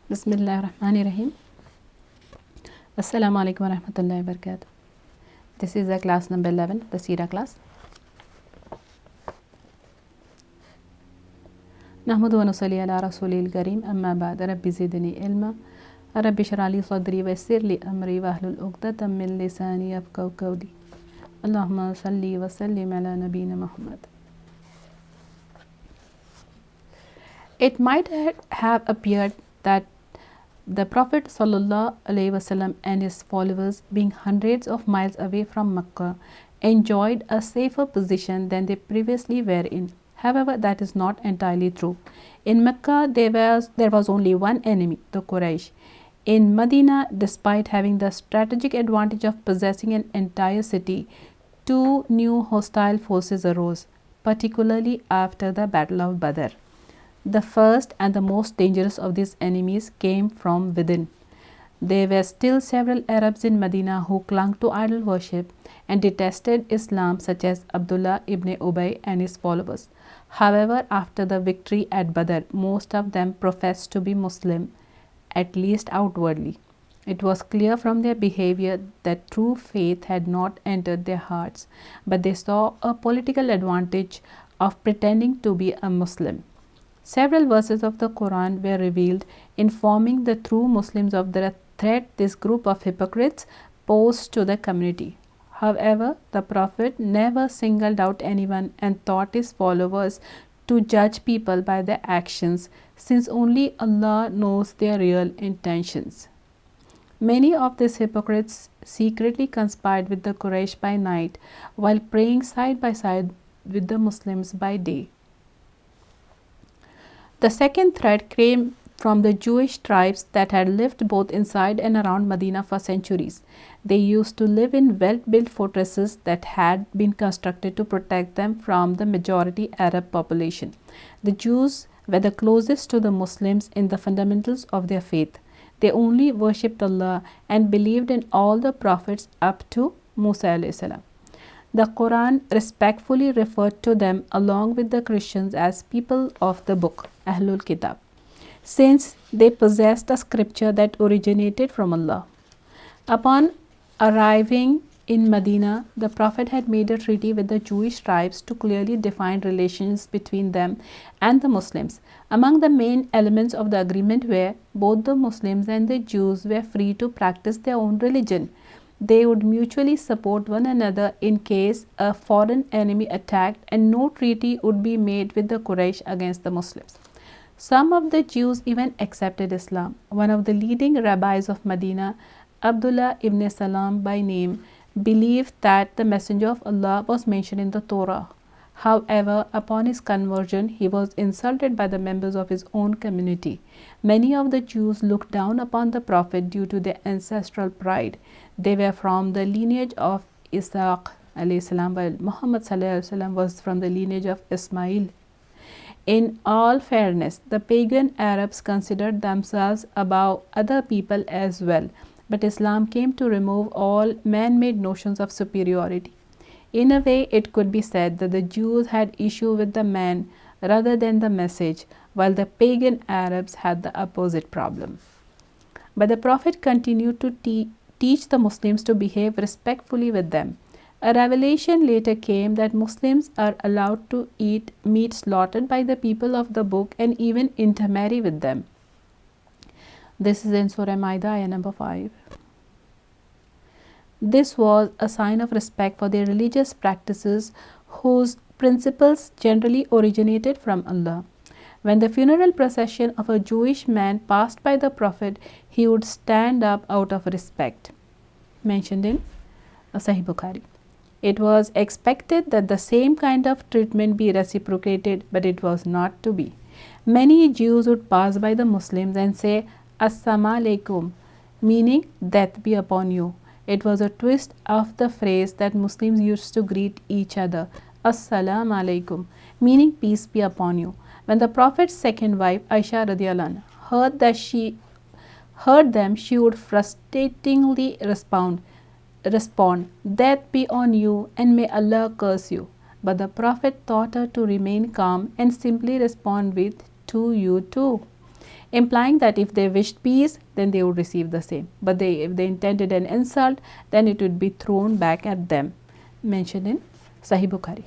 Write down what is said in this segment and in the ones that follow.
Bismillahirrahmanirrahim. Assalamu alaikum wa rahmatullahi wa barakatuh. This is the class number 11, the Seerah class. نحمد ونصلي على رسوله الكريم أما بعد رب زدني علما رب اشرح لي صدري ويسر لي أمري واحلل عقدة من لساني يفقهوا قولي اللهم صل وسلم على نبينا محمد. It might have appeared that the Prophet ﷺ and his followers, being hundreds of miles away from Mecca, enjoyed a safer position than they previously were in. However, that is not entirely true. In Mecca, there was only one enemy, the Quraysh. In Medina, despite having the strategic advantage of possessing an entire city, two new hostile forces arose, particularly after the Battle of Badr. The first and the most dangerous of these enemies came from within. There were still several Arabs in Medina who clung to idol worship and detested Islam, such as Abdullah ibn Ubay and his followers. However, after the victory at Badr, most of them professed to be Muslim, at least outwardly. It was clear from their behavior that true faith had not entered their hearts, but they saw a political advantage of pretending to be a Muslim. Several verses of the Quran were revealed, informing the true Muslims of the threat this group of hypocrites posed to the community. However, the Prophet never singled out anyone and taught his followers to judge people by their actions, since only Allah knows their real intentions. Many of these hypocrites secretly conspired with the Quraysh by night, while praying side by side with the Muslims by day. The second threat came from the Jewish tribes that had lived both inside and around Medina for centuries. They used to live in well-built fortresses that had been constructed to protect them from the majority Arab population. The Jews were the closest to the Muslims in the fundamentals of their faith. They only worshipped Allah and believed in all the prophets up to Musa alayhi salam. The Quran respectfully referred to them along with the Christians as people of the book, Ahlul Kitab, since they possessed a scripture that originated from Allah. Upon arriving in Medina, the Prophet had made a treaty with the Jewish tribes to clearly define relations between them and the Muslims. Among the main elements of the agreement were both the Muslims and the Jews were free to practice their own religion. They would mutually support one another in case a foreign enemy attacked, and no treaty would be made with the Quraysh against the Muslims. Some of the Jews even accepted Islam. One of the leading rabbis of Medina, Abdullah ibn Salam by name, believed that the Messenger of Allah was mentioned in the Torah. However, upon his conversion, he was insulted by the members of his own community. Many of the Jews looked down upon the Prophet due to their ancestral pride. They were from the lineage of Ishaq alayhi salam, while Muhammad sallallahu alaihi wasallam was from the lineage of Ismail. In all fairness, the pagan Arabs considered themselves above other people as well, but Islam came to remove all man-made notions of superiority. In a way, it could be said that the Jews had issue with the man rather than the message, while the pagan Arabs had the opposite problem. But the Prophet continued to teach the Muslims to behave respectfully with them. A revelation later came that Muslims are allowed to eat meat slaughtered by the people of the book and even intermarry with them. This is in Surah Maida, ayah number 5. This was a sign of respect for their religious practices, whose principles generally originated from Allah. When the funeral procession of a Jewish man passed by the Prophet, he would stand up out of respect. Mentioned in Sahih Bukhari. It was expected that the same kind of treatment be reciprocated, but it was not to be. Many Jews would pass by the Muslims and say, Assalamu alaikum, meaning death be upon you. It was a twist of the phrase that Muslims used to greet each other, Assalamu alaikum, meaning peace be upon you. When the Prophet's second wife, Aisha radiallahu anha, heard them, she would frustratingly respond, death be on you and may Allah curse you. But the Prophet taught her to remain calm and simply respond with, to you too. implying that if they wished peace, then they would receive the same. But if they intended an insult, then it would be thrown back at them. Mentioned in Sahih Bukhari.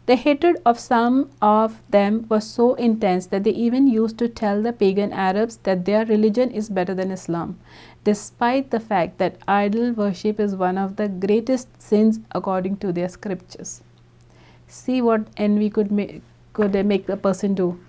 The hatred of some of them was so intense that they even used to tell the pagan Arabs that their religion is better than Islam, despite the fact that idol worship is one of the greatest sins according to their scriptures. See what envy could make a person do.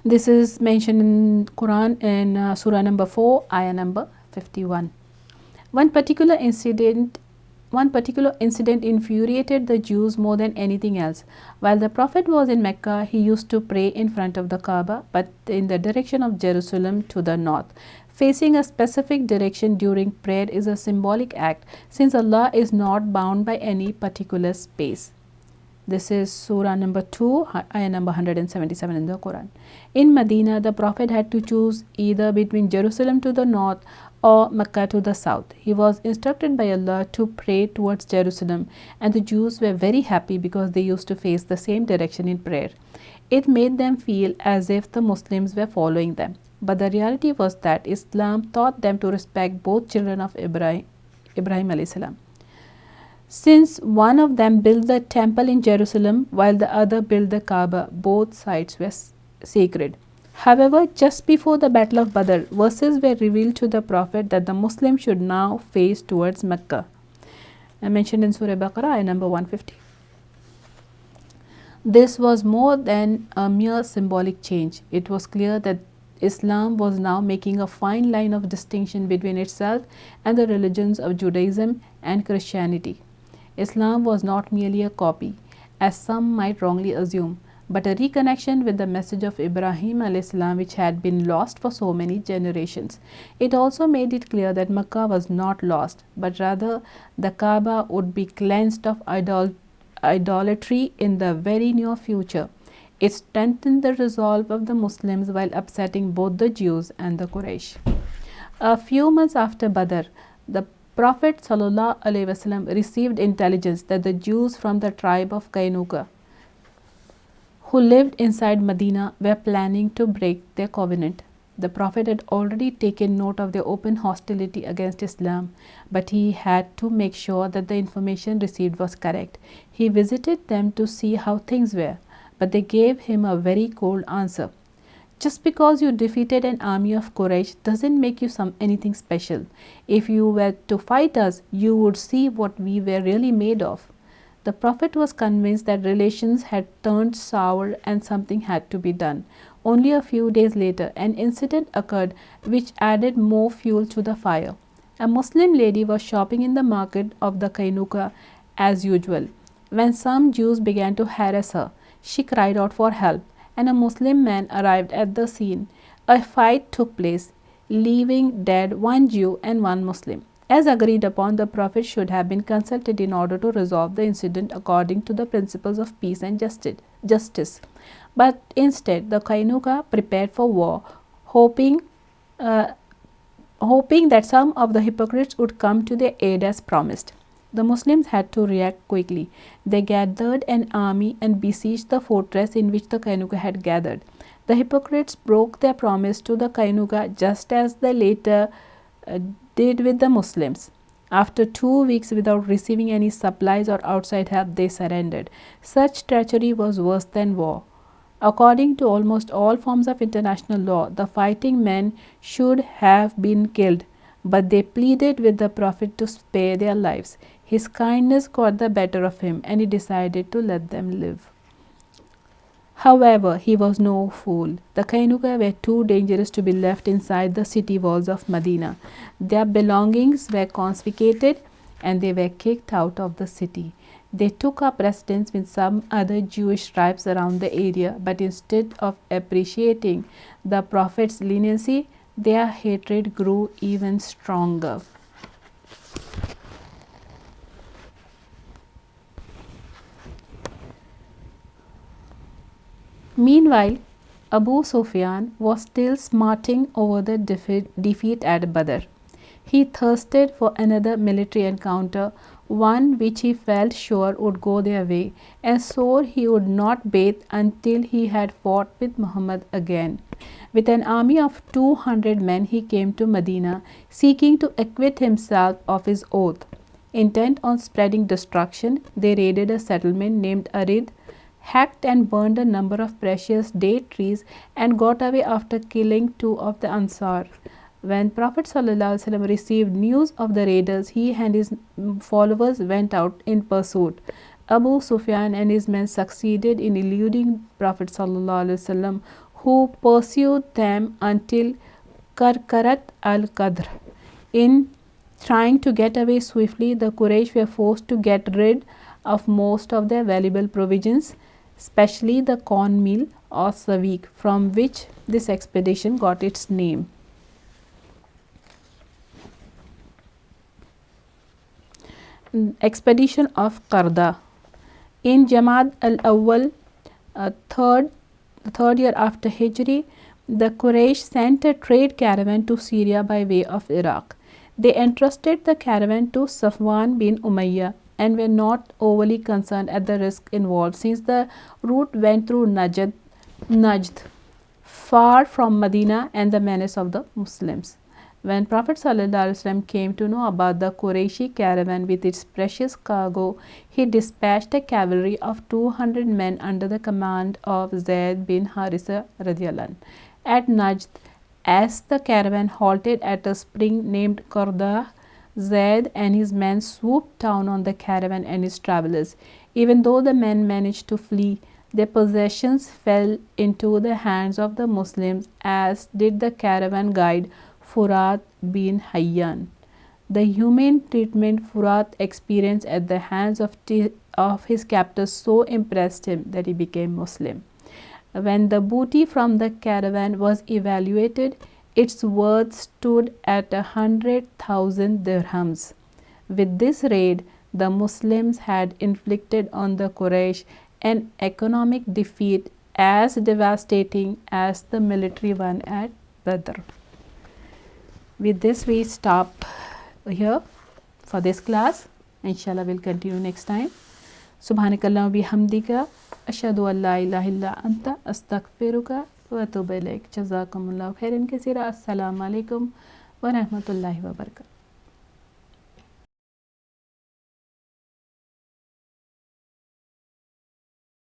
This is mentioned in Quran in Surah number 4, ayah number 51. One particular incident infuriated the Jews more than anything else. While the Prophet was in Mecca, he used to pray in front of the Kaaba, but in the direction of Jerusalem to the north. Facing a specific direction during prayer is a symbolic act, since Allah is not bound by any particular space. This is Surah number 2, ayah number 177 in the Quran. In Medina, the Prophet had to choose either between Jerusalem to the north or Mecca to the south. He was instructed by Allah to pray towards Jerusalem, and the Jews were very happy because they used to face the same direction in prayer. It made them feel as if the Muslims were following them. But the reality was that Islam taught them to respect both children of Ibrahim alayhi salam. Since one of them built the temple in Jerusalem while the other built the Kaaba, both sites were sacred. However, just before the Battle of Badr, verses were revealed to the Prophet that the Muslims should now face towards Mecca. I mentioned in Surah Baqarah, ayah number 150. This was more than a mere symbolic change. It was clear that Islam was now making a fine line of distinction between itself and the religions of Judaism and Christianity. Islam was not merely a copy, as some might wrongly assume, but a reconnection with the message of Ibrahim alayhi salam, which had been lost for so many generations. It also made it clear that Mecca was not lost, but rather the Kaaba would be cleansed of idolatry in the very near future. It strengthened the resolve of the Muslims while upsetting both the Jews and the Quraysh. A few months after Badr, the Prophet ﷺ received intelligence that the Jews from the tribe of Kainuka, who lived inside Medina, were planning to break their covenant. The Prophet had already taken note of their open hostility against Islam, but he had to make sure that the information received was correct. He visited them to see how things were, but they gave him a very cold answer. Just because you defeated an army of Quraysh doesn't make you anything special. If you were to fight us, you would see what we were really made of. The Prophet was convinced that relations had turned sour and something had to be done. Only a few days later, an incident occurred which added more fuel to the fire. A Muslim lady was shopping in the market of the Kainuka as usual. When some Jews began to harass her, she cried out for help, and a Muslim man arrived at the scene. A fight took place, leaving dead one Jew and one Muslim. As agreed upon, the Prophet should have been consulted in order to resolve the incident according to the principles of peace and justice. But instead, the Kainuka prepared for war, hoping that some of the hypocrites would come to their aid as promised. The Muslims had to react quickly. They gathered an army and besieged the fortress in which the Kainuka had gathered. The hypocrites broke their promise to the Kainuka just as they later did with the Muslims. After 2 weeks without receiving any supplies or outside help, they surrendered. Such treachery was worse than war. According to almost all forms of international law, the fighting men should have been killed, but they pleaded with the Prophet to spare their lives. His kindness got the better of him, and he decided to let them live. However, he was no fool. The Kainuka were too dangerous to be left inside the city walls of Medina. Their belongings were confiscated and they were kicked out of the city. They took up residence with some other Jewish tribes around the area, but instead of appreciating the Prophet's leniency, their hatred grew even stronger. Meanwhile, Abu Sufyan was still smarting over the defeat at Badr. He thirsted for another military encounter, one which he felt sure would go their way, and swore he would not bathe until he had fought with Muhammad again. With an army of 200 men, he came to Medina, seeking to acquit himself of his oath. Intent on spreading destruction, they raided a settlement named Arid, hacked and burned a number of precious date trees, and got away after killing 2 of the Ansar. When Prophet ﷺ received news of the raiders, he and his followers went out in pursuit. Abu Sufyan and his men succeeded in eluding Prophet ﷺ, who pursued them until Karkarat al-Qadr. In trying to get away swiftly, the Quraysh were forced to get rid of most of their valuable provisions, especially the cornmeal or saviq, from which this expedition got its name. Expedition of Qarda. In Jamad al-Awwal, the third year after Hijri, the Quraysh sent a trade caravan to Syria by way of Iraq. They entrusted the caravan to Safwan bin Umayyah and were not overly concerned at the risk involved, since the route went through Najd, far from Medina and the menace of the Muslims. When Prophet ﷺ came to know about the Qurayshi caravan with its precious cargo, he dispatched a cavalry of 200 men under the command of Zayd bin Harisa radiallahu anh. At Najd, as the caravan halted at a spring named Qarda, Zayd and his men swooped down on the caravan and its travelers. Even though the men managed to flee, their possessions fell into the hands of the Muslims, as did the caravan guide Furat bin Hayyan. The humane treatment Furat experienced at the hands of his captors so impressed him that he became Muslim. When the booty from the caravan was evaluated, its worth stood at 100,000 dirhams. With this raid, the Muslims had inflicted on the Quraysh an economic defeat as devastating as the military one at Badr. With this, we stop here for this class. Inshallah, we'll continue next time. Subhanakallah wa bihamdika ashhadu an la ilaha illa anta astaghfiruka wa atubu ilaik. Jazakumullahu khairan kaseera. Assalamu alaikum wa rahmatullahi wa barakatuh.